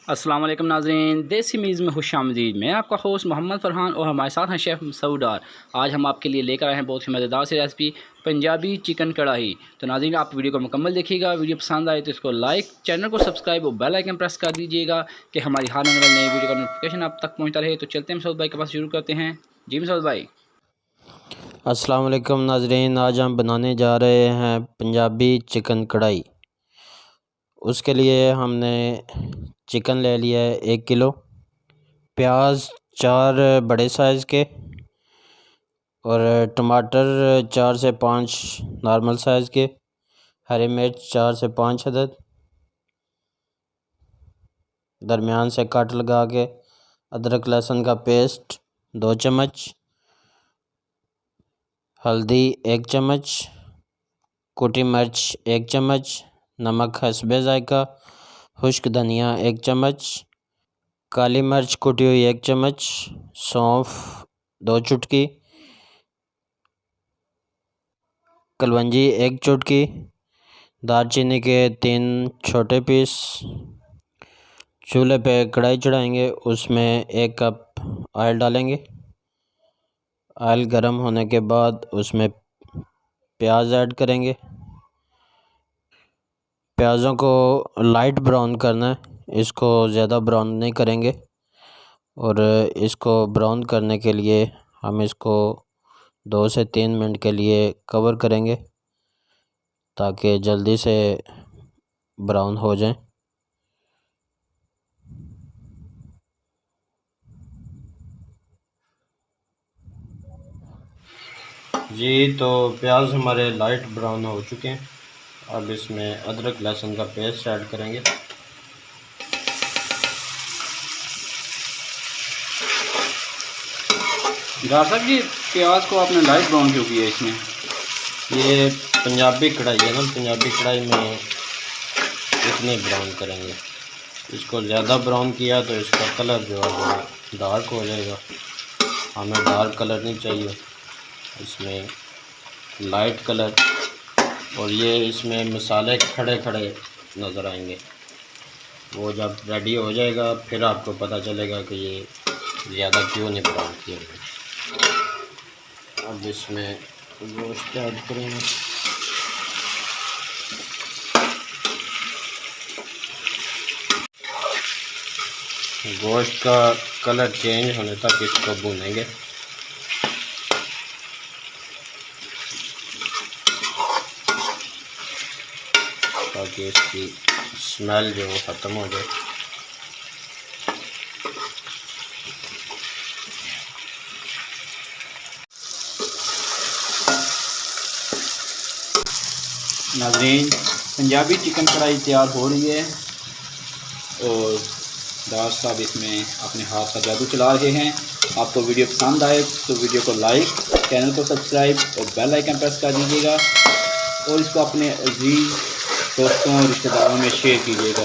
अस्सलाम वालेकुम नाज़रीन, देसी मीज़ में खुशामदीद। मैं आपका होस्ट मोहम्मद फ़रहान और हमारे साथ हैं शेफ़ मसूद डार। आज हम आपके लिए लेकर आए हैं बहुत ही मज़ेदार सी रेसिपी पंजाबी चिकन कढ़ाई। तो नाज़रीन, आप वीडियो को मुकम्मल देखिएगा। वीडियो पसंद आए तो इसको लाइक, चैनल को सब्सक्राइब और बेल आइकन प्रेस कर दीजिएगा कि हमारी हर आने वाली नई वीडियो का नोटिफिकेशन आप तक पहुँचता रहे। तो चलते हैं मसूद भाई के पास, शुरू करते हैं। जी मसूद भाई। अस्सलाम वालेकुम नाजरीन, आज हम बनाने जा रहे हैं पंजाबी चिकन कढ़ाई। उसके लिए हमने चिकन ले लिया है 1 किलो, प्याज 4 बड़े साइज़ के और टमाटर 4 से 5 नॉर्मल साइज़ के, हरी मिर्च 4 से 5 अदद दरमियान से कट लगा के, अदरक लहसुन का पेस्ट 2 चम्मच, हल्दी 1 चम्मच, कुटी मिर्च 1 चम्मच, नमक हस्बे ज़ायका, खुश्क धनिया 1 चम्मच, काली मिर्च कुटी हुई 1 चम्मच, सौंफ 2 चुटकी, कलवंजी 1 चुटकी, दालचीनी के 3 छोटे पीस। चूल्हे पे कढ़ाई चढ़ाएंगे, उसमें 1 कप ऑयल डालेंगे। ऑयल गर्म होने के बाद उसमें प्याज ऐड करेंगे। प्याज़ों को लाइट ब्राउन करना है, इसको ज़्यादा ब्राउन नहीं करेंगे। और इसको ब्राउन करने के लिए हम इसको 2 से 3 मिनट के लिए कवर करेंगे ताकि जल्दी से ब्राउन हो जाए। जी, तो प्याज हमारे लाइट ब्राउन हो चुके हैं। अब इसमें अदरक लहसुन का पेस्ट ऐड करेंगे। डार साहब जी, प्याज को आपने लाइट ब्राउन क्यों किया इसमें? ये पंजाबी कढ़ाई है ना, पंजाबी कढ़ाई में इतने ब्राउन करेंगे। इसको ज़्यादा ब्राउन किया तो इसका कलर जो है वो डार्क हो जाएगा। हमें डार्क कलर नहीं चाहिए, इसमें लाइट कलर। और ये इसमें मसाले खड़े खड़े नज़र आएंगे। वो जब रेडी हो जाएगा फिर आपको पता चलेगा कि ये ज़्यादा क्यों नहीं ब्राउन किया गया। अब इसमें गोश्त ऐड करेंगे। गोश्त का कलर चेंज होने तक इसको भूनेंगे। ताकि इसकी स्मेल जो है ख़त्म हो जाए। नाज़रीन, पंजाबी चिकन कढ़ाई तैयार हो रही है और दार साहब इसमें अपने हाथ का जादू चला रहे हैं। आपको वीडियो पसंद आए तो वीडियो को लाइक, चैनल को सब्सक्राइब और बेल आइकन प्रेस कर दीजिएगा और इसको अपने अजीज दोस्तों और रिश्तेदारों में शेयर कीजिएगा।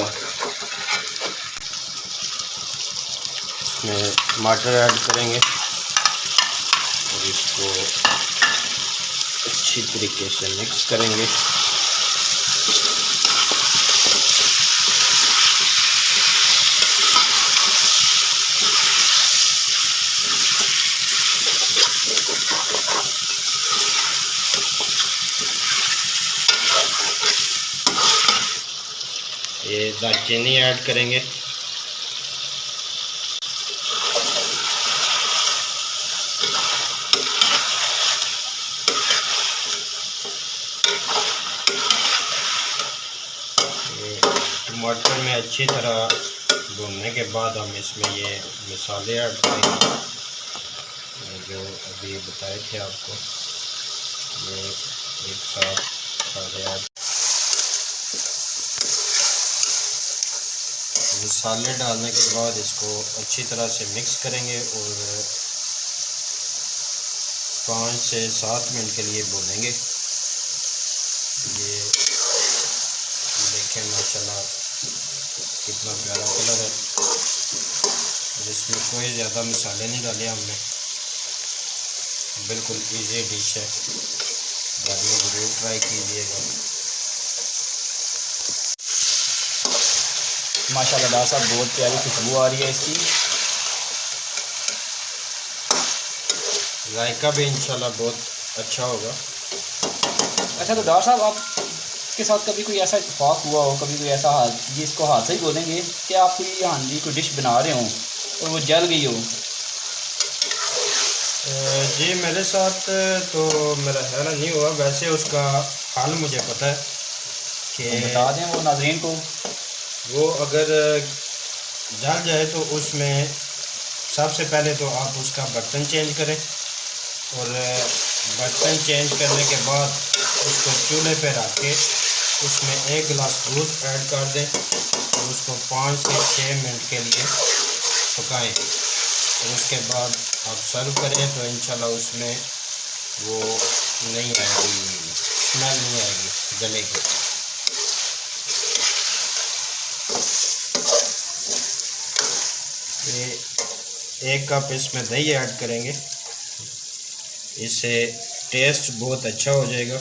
इसमें टमाटर ऐड करेंगे और इसको अच्छी तरीके से मिक्स करेंगे। ये दालचीनी ऐड करेंगे। टमाटर में अच्छी तरह भूनने के बाद हम इसमें ये मसाले ऐड करेंगे जो अभी बताए थे आपको। ये एक साथ सारे ऐड मसाले डालने के बाद इसको अच्छी तरह से मिक्स करेंगे और 5 से 7 मिनट के लिए भूनेंगे। ये देखें माशाल्लाह कितना प्यारा कलर है। और इसमें कोई ज़्यादा मसाले नहीं डाले हमने, बिल्कुल इजी डिश है। घर में ज़रूर ट्राई कीजिएगा। माशाल्लाह डॉक्टर साहब बहुत प्यारी खुशबू आ रही है इसकी। जायका भी इंशाल्लाह बहुत अच्छा होगा। अच्छा, तो डॉक्टर साहब आपके साथ कभी कोई ऐसा इत्तेफाक हुआ हो, कभी कोई ऐसा जिसको हादसा ही बोलेंगे कि आप कोई हांडी कोई डिश बना रहे हों और वो जल गई हो? जी मेरे साथ तो मेरा ख्याल नहीं हुआ, वैसे उसका हाल मुझे पता है कि बता दें वो नाज़रीन को। वो अगर जल जाए तो उसमें सबसे पहले तो आप उसका बर्तन चेंज करें, और बर्तन चेंज करने के बाद उसको चूल्हे पे रख के उसमें 1 गिलास दूध ऐड कर दें और उसको 5 से 6 मिनट के लिए पकाएं, और उसके बाद आप सर्व करें तो इंशाल्लाह उसमें वो नहीं आएगी, स्मेल नहीं आएगी गले की। ये 1 कप इसमें दही ऐड करेंगे, इससे टेस्ट बहुत अच्छा हो जाएगा।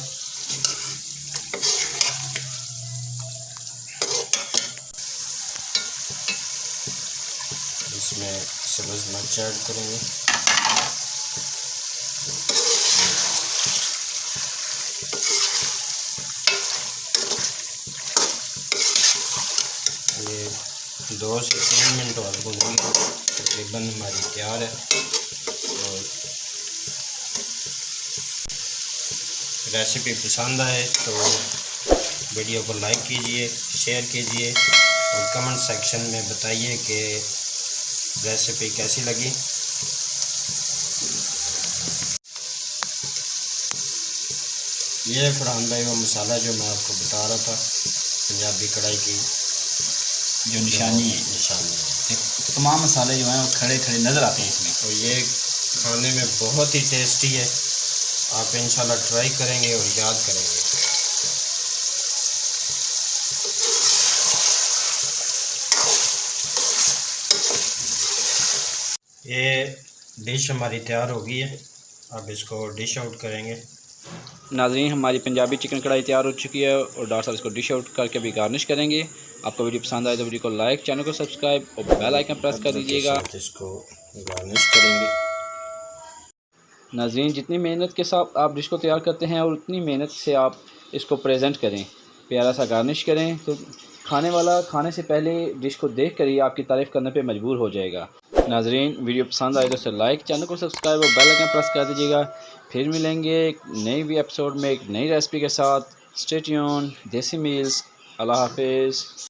इसमें सब्ज़ मिर्च ऐड करेंगे, ये 2 से 3 मिनट और भूनेंगे, तकरीबन हमारी तैयार है। और रेसिपी पसंद आए तो वीडियो को लाइक कीजिए, शेयर कीजिए और कमेंट सेक्शन में बताइए कि रेसिपी कैसी लगी। ये फरहान भाई वो मसाला जो मैं आपको बता रहा था, पंजाबी कढ़ाई की जो निशानी है, तमाम मसाले जो हैं वो खड़े खड़े नज़र आते हैं इसमें। और ये खाने में बहुत ही टेस्टी है, आप इंशाल्लाह ट्राई करेंगे और याद करेंगे। ये डिश हमारी तैयार हो गई है, अब इसको डिश आउट करेंगे। नाज़रीन, हमारी पंजाबी चिकन कढ़ाई तैयार हो चुकी है और डॉक्टर साहब इसको डिश आउट करके भी गार्निश करेंगे। आपको वीडियो पसंद आए तो वीडियो को लाइक, चैनल को सब्सक्राइब और बेल आइकन प्रेस कर दीजिएगा। इसको गार्निश करेंगे। नाज़रीन, जितनी मेहनत के साथ आप डिश को तैयार करते हैं और उतनी मेहनत से आप इसको प्रेजेंट करें, प्यारा सा गार्निश करें, तो खाने वाला खाने से पहले डिश को देख कर ही आपकी तारीफ़ करने पे मजबूर हो जाएगा। नाज़रीन, वीडियो पसंद आए तो इसे लाइक, चैनल को सब्सक्राइब और बेल आइकन प्रेस कर दीजिएगा। फिर मिलेंगे एक नई एपिसोड में एक नई रेसिपी के साथ। Stay tuned. देसी मील्स। अल्लाह हाफिज़।